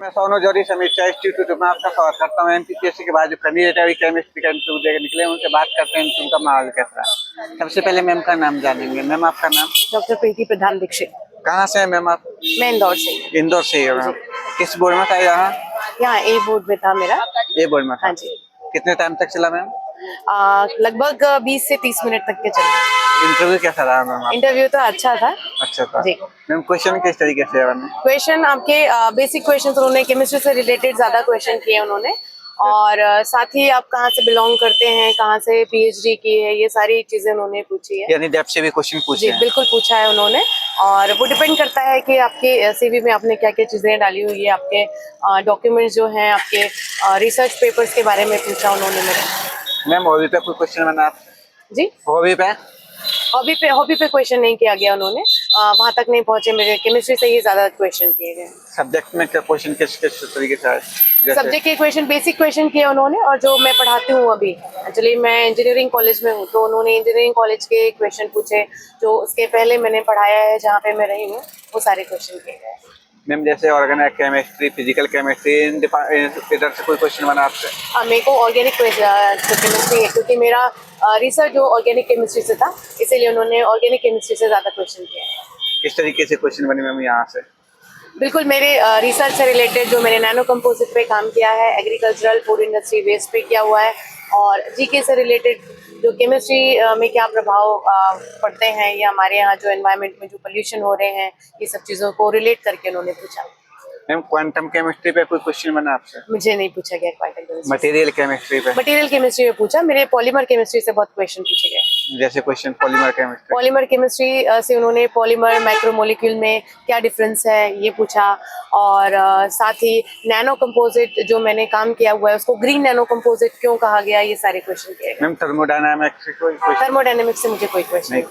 मैं सोनू जौहरी समीक्षा इंस्टीट्यूट में आपका स्वागत करता हूँ। एमपीसीएससी के बाद जो कैंडिडेट अभी केमिस्ट्री का इंटरव्यू देकर निकले उनसे बात करते हैं उनका माहौल कैसा है। सबसे पहले मैम का नाम जानेंगे। मैम आपका नाम? डॉक्टर प्रीति प्रधान दीक्षित। कहाँ से है मैम आप? मैं इंदौर से। इंदौर से ही है मैम। किस बोर्ड में था? यहाँ ए बोर्ड में था मेरा। ए बोर्ड में था। हाँ जी। कितने टाइम तक चला मैम? लगभग 20 से 30 मिनट तक के चले। इंटरव्यू कैसा रहा मैम? इंटरव्यू तो अच्छा था। अच्छा था जी। मैम क्वेश्चन किस तरीके से? क्वेश्चन आपके बेसिक क्वेश्चन उन्होंने केमिस्ट्री से रिलेटेड ज्यादा क्वेश्चन किए उन्होंने, और साथ ही आप कहाँ से बिलोंग करते हैं, कहाँ से पीएचडी की है, ये सारी चीजें उन्होंने पूछी है। यानी डेप्थ से भी क्वेश्चन पूछे हैं? बिल्कुल पूछा है उन्होंने, और वो डिपेंड करता है कि आपके सीवी में आपने क्या क्या चीजें डाली हुई है, आपके डॉक्यूमेंट्स जो हैं, आपके रिसर्च पेपर्स के बारे में पूछा उन्होंने मेरे। मैम हॉबी पे कोई क्वेश्चन बना? जी, हॉबी पे क्वेश्चन नहीं किया गया उन्होंने, वहां तक नहीं पहुंचे। मेरे केमिस्ट्री से ही ज्यादा क्वेश्चन किए गए। सब्जेक्ट में क्या क्वेश्चन किस किस तरीके से? सब्जेक्ट के क्वेश्चन, बेसिक क्वेश्चन किए उन्होंने, और जो मैं पढ़ाती हूँ अभी, एक्चुअली मैं इंजीनियरिंग कॉलेज में हूँ, तो उन्होंने इंजीनियरिंग कॉलेज के क्वेश्चन पूछे जो उसके पहले मैंने पढ़ाया है जहाँ पे मैं रही हूँ, वो सारे क्वेश्चन किए गए। मैम जैसे ऑर्गेनिक केमिस्ट्री, फिजिकल केमिस्ट्री, इधर से कोई क्वेश्चन बना आपसे? मेरे को ऑर्गेनिक केमिस्ट्री है, क्योंकि मेरा रिसर्च जो ऑर्गेनिक केमिस्ट्री से था, इसीलिए उन्होंने ऑर्गेनिक केमिस्ट्री से ज़्यादा क्वेश्चन किए। किस तरीके से क्वेश्चन बने मैम यहाँ से? बिल्कुल मेरे रिसर्च से रिलेटेड, जो मैंने नैनो कंपोजिट पे काम किया है, एग्रीकल्चरल फूड इंडस्ट्री वेस्ट पे किया हुआ है, और जीके से रिलेटेड जो केमिस्ट्री में क्या प्रभाव पड़ते हैं, या हमारे यहाँ जो एनवायरनमेंट में जो पोल्यूशन हो रहे हैं, ये सब चीज़ों को रिलेट करके उन्होंने पूछा। मैम क्वांटम केमिस्ट्री पे कोई क्वेश्चन बना आपसे? मुझे नहीं पूछा गया क्वांटम केमिस्ट्री। मटेरियल केमिस्ट्री पे? मटेरियल केमिस्ट्री में पूछा। मेरे पॉलीमर केमिस्ट्री से बहुत क्वेश्चन पूछे गए। जैसे question polymer chemistry? Polymer chemistry से उन्होंने पॉलीमर माइक्रोमोलिक्यूल में क्या डिफरेंस है ये पूछा, और साथ ही नैनो कंपोजिट जो मैंने काम किया हुआ है उसको ग्रीन नैनो कंपोजिट क्यों कहा गया, ये सारे क्वेश्चन किए। मैम थर्मोडायनामिक्स से कोई क्वेश्चन? थर्मोडायनेमिक्स से मुझे कोई क्वेश्चन नहीं।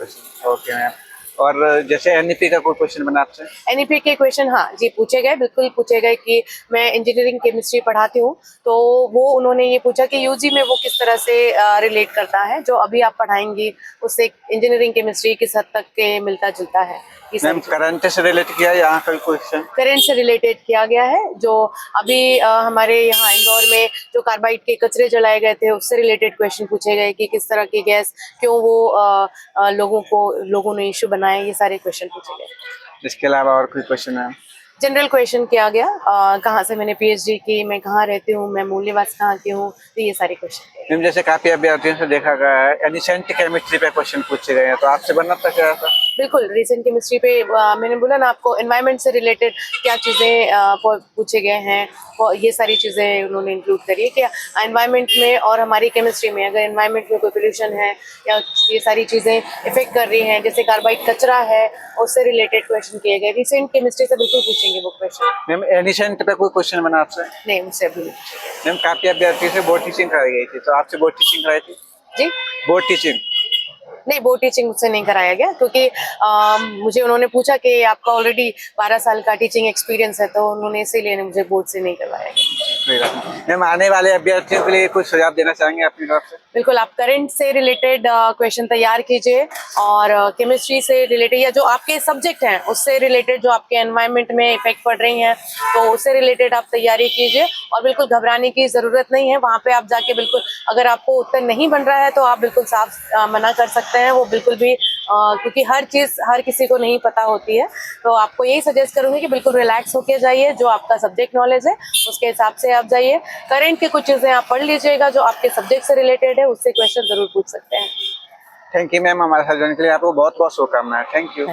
Okay ma'am. और जैसे एनईपी का कोई क्वेश्चन बना आपसे? एनईपी के क्वेश्चन, हाँ जी, पूछे गए, बिल्कुल पूछे गए कि मैं इंजीनियरिंग केमिस्ट्री पढ़ाती हूँ, तो वो उन्होंने ये पूछा कि यूजी में वो किस तरह से रिलेट करता है, जो अभी आप पढ़ाएंगी उससे इंजीनियरिंग केमिस्ट्री किस हद तक के मिलता जुलता है। मैम करंट से रिलेट किया है यहाँ का क्वेश्चन? करंट से रिलेटेड किया गया है, जो अभी हमारे यहाँ इंदौर में जो कार्बाइड के कचरे जलाए गए थे उससे रिलेटेड क्वेश्चन पूछे गए कि किस तरह की गैस क्यों वो लोगों ने इशू बनाए, ये सारे क्वेश्चन पूछे गए। इसके अलावा और कोई क्वेश्चन है? जनरल क्वेश्चन किया गया, कहाँ से मैंने पीएचडी की, मैं कहाँ रहती हूँ, मैं मूल्यवास कहाँ की हूँ, तो ये सारे क्वेश्चन। मैम जैसे काफी अभ्यर्थियों से देखा गया है एनिसेंट केमिस्ट्री पे क्वेश्चन पूछे गए हैं, तो आपसे बनना था क्या ऐसा? बिल्कुल, रिसेंट केमिस्ट्री पे मैंने बोला ना आपको, एनवायरनमेंट से रिलेटेड क्या चीज़ें पूछे गए हैं, ये सारी चीज़ें उन्होंने इंक्लूड करी है कि एनवायरनमेंट में और हमारी केमिस्ट्री में अगर एनवायरनमेंट में कोई पोल्यूशन है या ये सारी चीज़ें इफेक्ट कर रही हैं, जैसे कार्बाइड कचरा है, उससे रिलेटेड क्वेश्चन किए गए। रिसेंट केमिस्ट्री से बिल्कुल पूछेंगे वो क्वेश्चन। मैम एनिसेंट पे कोई क्वेश्चन बना आपसे? नहीं, मुझसे अभी नहीं। मैम काफी अभ्यर्थी से बोर्ड टीचिंग कराई गई थी, तो आपसे बोर्ड टीचिंग कराई थी? जी, बोर्ड टीचिंग नहीं, बोर्ड टीचिंग मुझसे नहीं कराया गया, क्योंकि मुझे उन्होंने पूछा कि आपका ऑलरेडी 12 साल का टीचिंग एक्सपीरियंस है, तो उन्होंने इसीलिए मुझे बोर्ड से नहीं करवाया गया। मैम आने वाले अभ्यर्थियों के लिए कुछ सुझाव देना चाहेंगे अपनी तरफ से? बिल्कुल, आप करंट से रिलेटेड क्वेश्चन तैयार कीजिए, और केमिस्ट्री से रिलेटेड या जो आपके सब्जेक्ट हैं उससे रिलेटेड, जो आपके एनवायरनमेंट में इफेक्ट पड़ रही हैं, तो उससे रिलेटेड आप तैयारी कीजिए, और बिल्कुल घबराने की ज़रूरत नहीं है। वहाँ पे आप जाके बिल्कुल, अगर आपको उत्तर नहीं बन रहा है तो आप बिल्कुल साफ मना कर सकते हैं, वो बिल्कुल भी, क्योंकि हर चीज़ हर किसी को नहीं पता होती है। तो आपको यही सजेस्ट करूँगी कि बिल्कुल रिलैक्स होके जाइए, जो आपका सब्जेक्ट नॉलेज है उसके हिसाब से आप जाइए। करंट की कुछ चीज़ें आप पढ़ लीजिएगा जो आपके सब्जेक्ट से रिलेटेड है, उससे क्वेश्चन जरूर पूछ सकते हैं। थैंक यू मैम, हमारे साथ जुड़ने के लिए आपको बहुत बहुत शुभकामनाएं। Thank you.